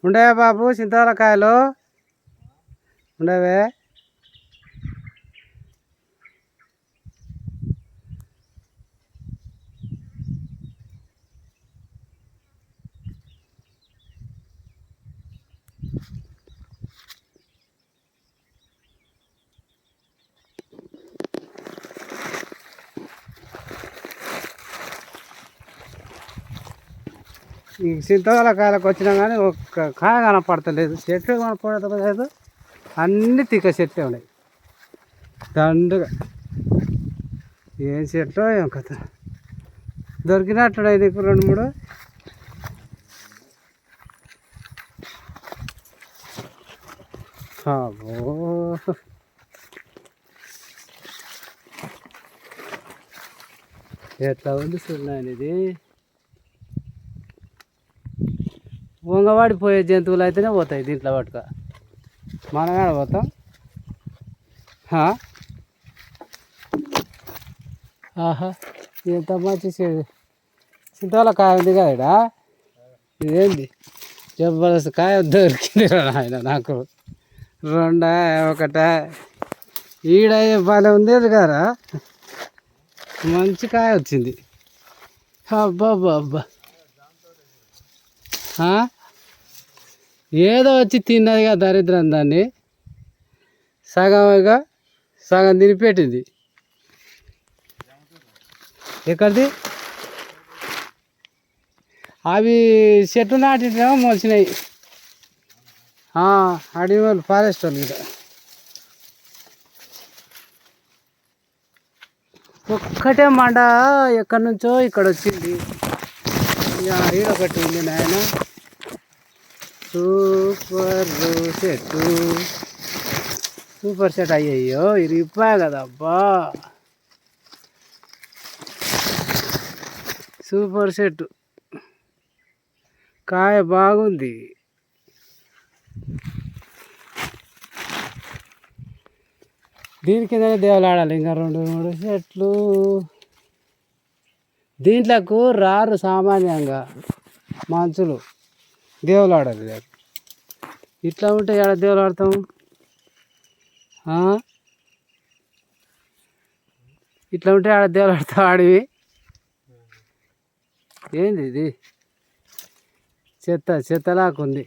ఉండవే బాబు చింతకాయలు ఉండవే. ఈ చింతకాయలకు వచ్చినా కానీ ఒక్క కాయ కనపడతలేదు, చెట్లు కనపడతలేదు, అన్ని తిక్క చెట్లే ఉన్నాయి దండుగా. ఏం చెట్లు ఏం కథ దొరికినట్టున్నాయి నీకు 2-3. ఎట్లా ఉంది చూడండి. ఇది వంగవాడిపోయే జంతువులు అయితేనే పోతాయి దీంట్లో పట్టుక, మనమే పోతాం. ఆహా ఎంత మంచి చింతకాయ కాయ ఉంది కదా, ఇదేంది జబర్దస్త్ కాయ దొరికింది ఆయన నాకు. 2 1 ఈడ బాగా ఉంది కదా, మంచి కాయ వచ్చింది. అబ్బా అబ్బా ఏదో వచ్చి తిన్నదిగా దరిద్రం, దాన్ని సగంగా సగం తినిపెట్టింది. ఎక్కడిది అవి చెట్టు నాటినేమో మోసినాయి, అడవి వాళ్ళు ఫారెస్ట్ వాళ్ళు కూడా. ఒక్కటే మండ ఎక్కడి నుంచో ఇక్కడ వచ్చింది. ఈడొకటి ఉంది నాయన, సూపర్ సెట్, సూపర్ సెట్. అయ్యయ్యో ఇది ఇప్పాయి కదా, అబ్బా సూపర్ సెట్ కాయ బాగుంది. దీని కిందనే దేవులు ఆడాలి. ఇంకా 2-3 చెట్లు దీంట్లోకి రారు సామాన్యంగా మనుషులు, దేవులు ఆడాలి. ఇట్లా ఉంటే ఎక్కడ దేవులు ఆడతాం? ఇట్లా ఉంటే ఆడ దేవులు ఆడతాం. ఆడివి ఏంది ఇది చెత్తలాకుంది.